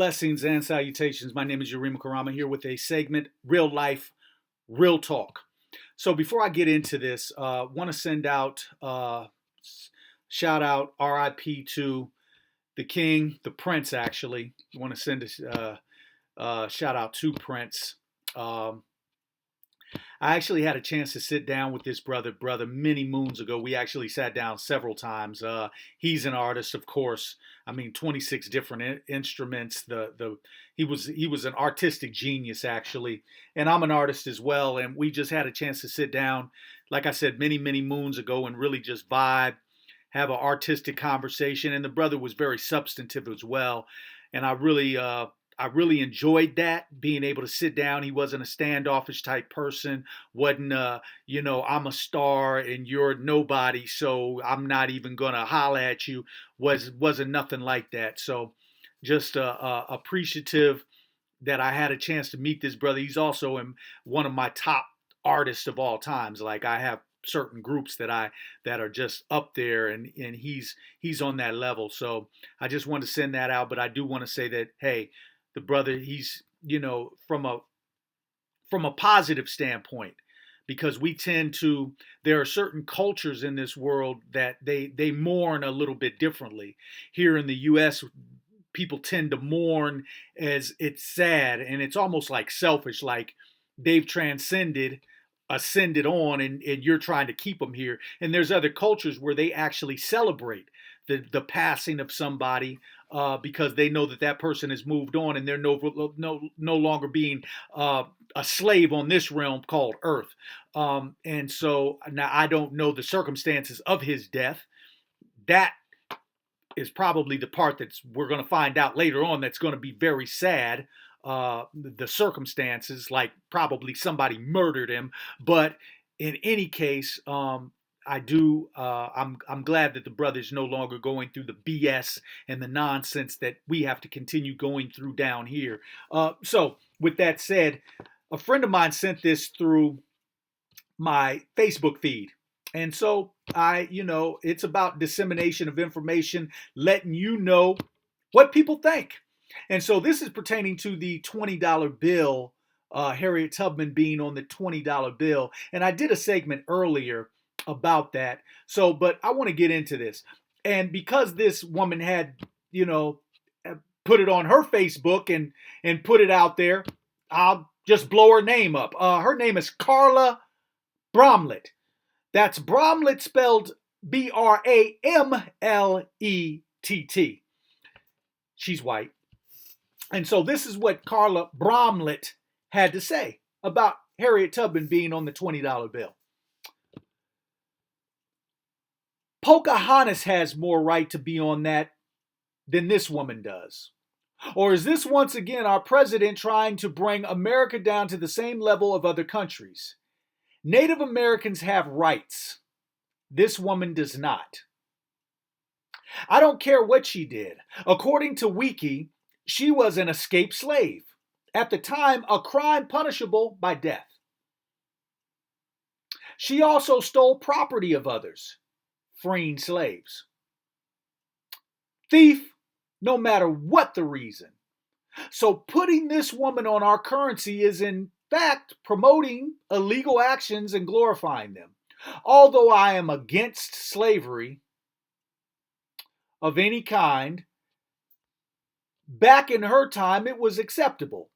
Blessings and salutations. My name is Yurima Karama here with a segment, Real Life, Real Talk. So before I get into this, want to send out shout out RIP to the King, the Prince. Actually, want to send a shout out to Prince. Um, I actually had a chance to sit down with this brother many moons ago. We actually sat down several times. He's an artist, of course. I mean, 26 different instruments. He was an artistic genius actually, and I'm an artist as well. And we just had a chance to sit down, like I said, many moons ago, and really just vibe, have an artistic conversation. And the brother was very substantive as well, and I really enjoyed that, being able to sit down. He wasn't a standoffish type person. Wasn't I'm a star and you're nobody, so I'm not even gonna holler at you. Wasn't nothing like that. So just appreciative that I had a chance to meet this brother. He's also one of my top artists of all times. Like, I have certain groups that are just up there, and he's on that level. So I just want to send that out. But I do want to say that, hey, the brother, he's, from a positive standpoint, because we tend to, there are certain cultures in this world that they mourn a little bit differently. Here in the US, people tend to mourn as it's sad, and it's almost like selfish, like they've ascended on, and you're trying to keep them here. And there's other cultures where they actually celebrate the passing of somebody, because they know that that person has moved on, and they're no longer being a slave on this realm called Earth. And so now I don't know the circumstances of his death. That is probably the part that's we're going to find out later on. That's going to be very sad. The circumstances, like probably somebody murdered him. But in any case, I do. I'm glad that the brother's no longer going through the BS and the nonsense that we have to continue going through down here. So with that said, a friend of mine sent this through my Facebook feed. And so it's about dissemination of information, letting you know what people think. And so this is pertaining to the $20 bill, Harriet Tubman being on the $20 bill. And I did a segment earlier about that. So, but I want to get into this. And because this woman had, put it on her Facebook and put it out there, I'll just blow her name up. Her name is Carla Bromlett. That's Bromlett spelled Bramlett. She's white. And so this is what Carla Bromlett had to say about Harriet Tubman being on the $20 bill. Pocahontas has more right to be on that than this woman does. Or is this once again our president trying to bring America down to the same level of other countries? Native Americans have rights. This woman does not. I don't care what she did. According to Wiki, she was an escaped slave. At the time, a crime punishable by death. She also stole property of others, freeing slaves. Thief, no matter what the reason. So putting this woman on our currency is in fact promoting illegal actions and glorifying them. Although I am against slavery of any kind, back in her time it was acceptable.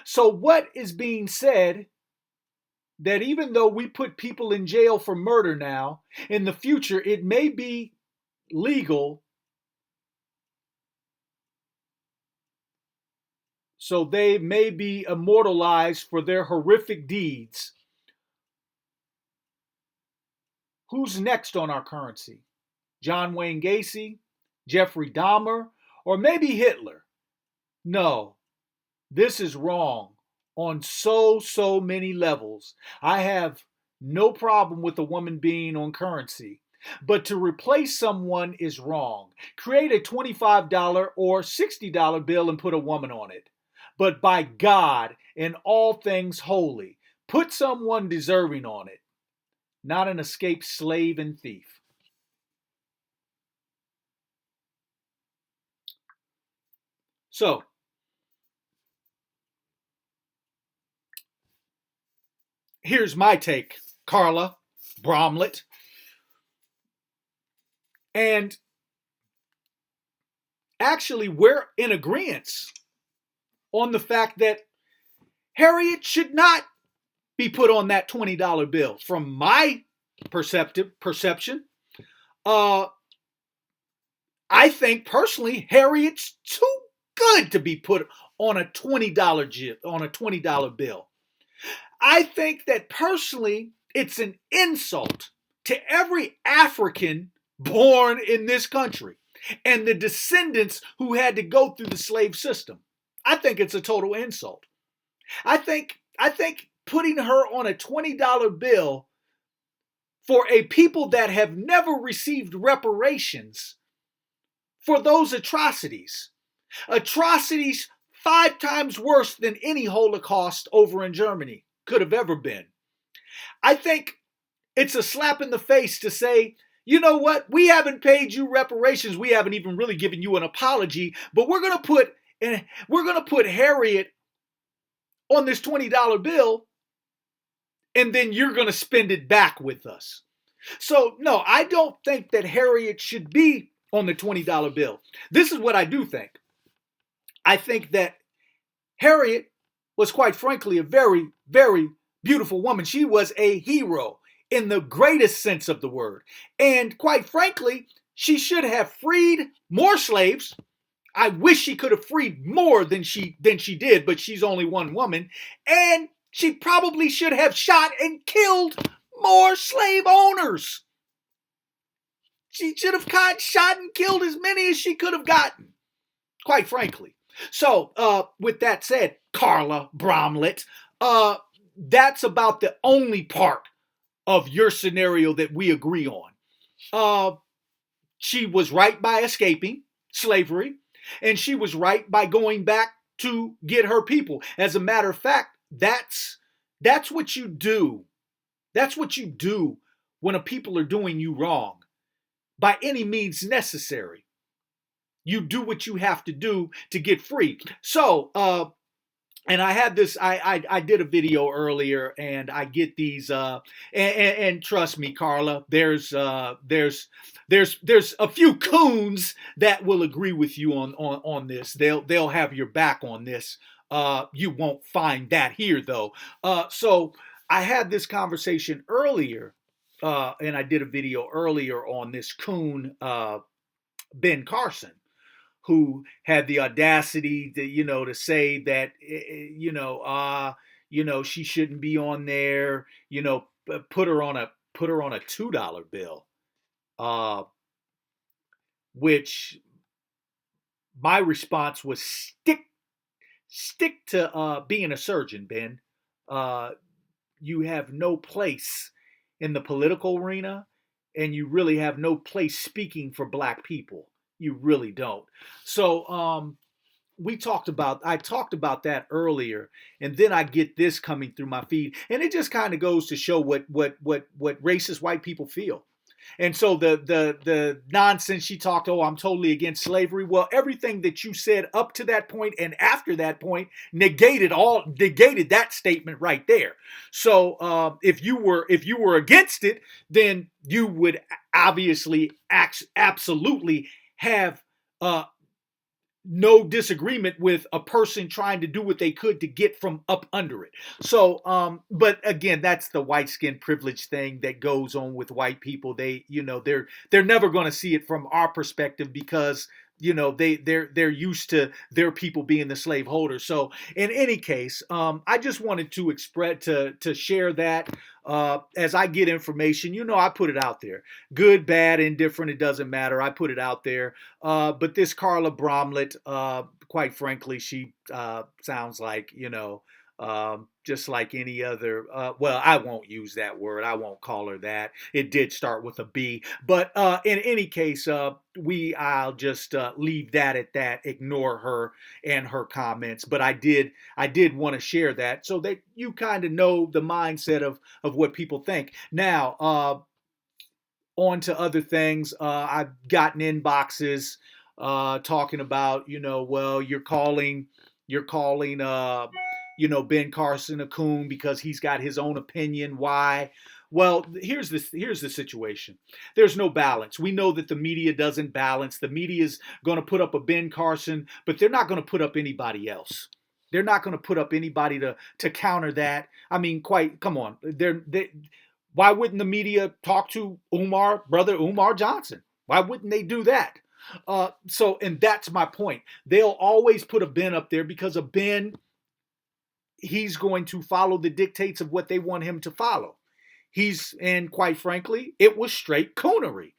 So what is being said, that even though we put people in jail for murder now, in the future it may be legal, so they may be immortalized for their horrific deeds. Who's next on our currency? John Wayne Gacy, Jeffrey Dahmer, or maybe Hitler? No, this is wrong on so many levels. I have no problem with a woman being on currency, but to replace someone is wrong. Create a $25 or $60 bill and put a woman on it. But by God and all things holy, put someone deserving on it, not an escaped slave and thief. So, here's my take, Carla Bromlett. And actually, we're in agreement on the fact that Harriet should not be put on that $20 bill. From my perception, I think personally Harriet's too good to be put on a $20 bill. I think that personally it's an insult to every African born in this country and the descendants who had to go through the slave system. I think it's a total insult. I think putting her on a $20 bill for a people that have never received reparations for those atrocities 5 times worse than any Holocaust over in Germany could have ever been. I think it's a slap in the face to say, you know what, we haven't paid you reparations, we haven't even really given you an apology, but we're gonna put Harriet on this $20 bill, and then you're going to spend it back with us. So, no, I don't think that Harriet should be on the $20 bill. This is what I do think. I think that Harriet was, quite frankly, a very, very beautiful woman. She was a hero in the greatest sense of the word. And quite frankly, she should have freed more slaves. I wish she could have freed more than she did, but she's only one woman. And she probably should have shot and killed more slave owners. She should have shot and killed as many as she could have gotten, quite frankly. So, with that said, Carla Bromlett, that's about the only part of your scenario that we agree on. She was right by escaping slavery. And she was right by going back to get her people. As a matter of fact, that's what you do. That's what you do when a people are doing you wrong. By any means necessary. You do what you have to do to get free. So, and I had this, I did a video earlier, and I get these, and trust me, Carla, there's a few coons that will agree with you on this. They'll have your back on this. You won't find that here though. So I had this conversation earlier, and I did a video earlier on this coon, Ben Carson, who had the audacity to say that she shouldn't be on there, put her on a $2 bill, which my response was stick to being a surgeon, Ben. You have no place in the political arena, and you really have no place speaking for Black people. You really don't. So I talked about that earlier, and then I get this coming through my feed, and it just kind of goes to show what racist white people feel. And so the nonsense she talked, oh, I'm totally against slavery. Well, everything that you said up to that point and after that point negated that statement right there. So if you were against it, then you would obviously absolutely have no disagreement with a person trying to do what they could to get from up under it. So, but again, that's the white skin privilege thing that goes on with white people. They're never going to see it from our perspective because they're used to their people being the slave holders. So in any case, I just wanted to to share that. As I get information, I put it out there. Good, bad, indifferent, it doesn't matter. I put it out there. But this Carla Bromlett, quite frankly, she sounds like, just like any other, well, I won't use that word. I won't call her that. It did start with a B. But in any case, I'll just leave that at that, ignore her and her comments. But I did want to share that so that you kind of know the mindset of what people think. Now, on to other things. I've gotten inboxes talking about, well, you're calling Ben Carson a coon because he's got his own opinion. Why? Well, here's the situation. There's no balance. We know that the media doesn't balance. The media is going to put up a Ben Carson, but they're not going to put up anybody else. They're not going to put up anybody to counter that. I mean, come on. Why wouldn't the media talk to brother Umar Johnson? Why wouldn't they do that? And that's my point. They'll always put a Ben up there because a Ben, he's going to follow the dictates of what they want him to follow. And quite frankly, it was straight coonery.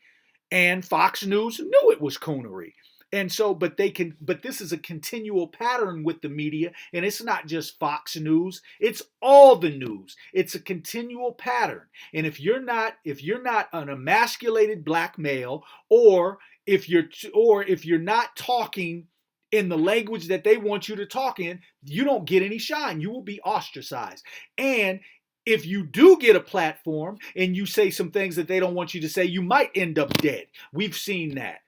And Fox News knew it was coonery. And so, but this is a continual pattern with the media, and it's not just Fox News, it's all the news. It's a continual pattern. And if you're not an emasculated black male, or if you're not talking in the language that they want you to talk in, you don't get any shine. You will be ostracized. And if you do get a platform and you say some things that they don't want you to say, you might end up dead. We've seen that.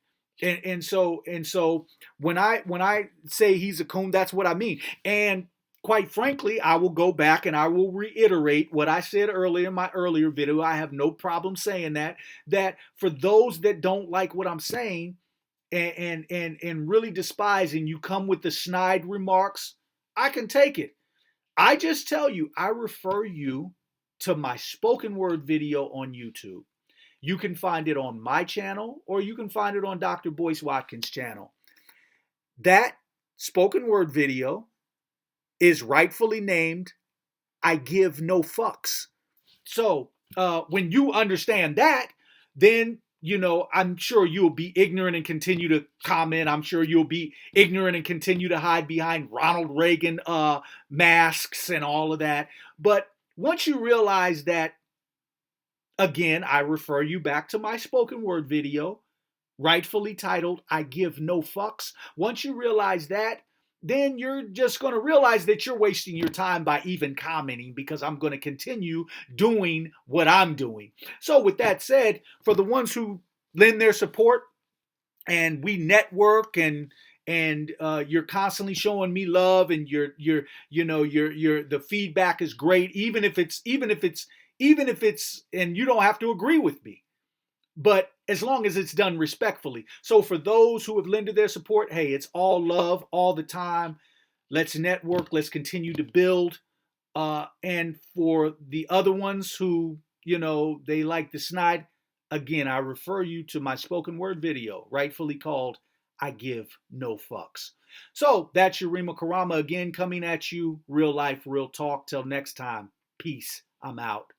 And so when I say he's a coon, that's what I mean. And quite frankly, I will go back and I will reiterate what I said earlier in my earlier video. I have no problem saying that for those that don't like what I'm saying and really despise, and you come with the snide remarks, I can take it. I just tell you, I refer you to my spoken word video on YouTube. You can find it on my channel, or you can find it on Dr. Boyce Watkins' channel. That spoken word video is rightfully named I Give No Fucks. So when you understand that, then, I'm sure you'll be ignorant and continue to comment. I'm sure you'll be ignorant and continue to hide behind Ronald Reagan masks and all of that. But once you realize that, again, I refer you back to my spoken word video, rightfully titled, I Give No Fucks. Once you realize that, then you're just going to realize that you're wasting your time by even commenting, because I'm going to continue doing what I'm doing. So with that said, for the ones who lend their support and we network and you're constantly showing me love, and your the feedback is great, even if it's and you don't have to agree with me, but as long as it's done respectfully. So for those who have lended their support, hey, it's all love all the time. Let's network. Let's continue to build. And for the other ones who, they like the snide, again, I refer you to my spoken word video, rightfully called I Give No Fucks. So that's your Rima Karama again, coming at you, real life, real talk. Till next time, peace. I'm out.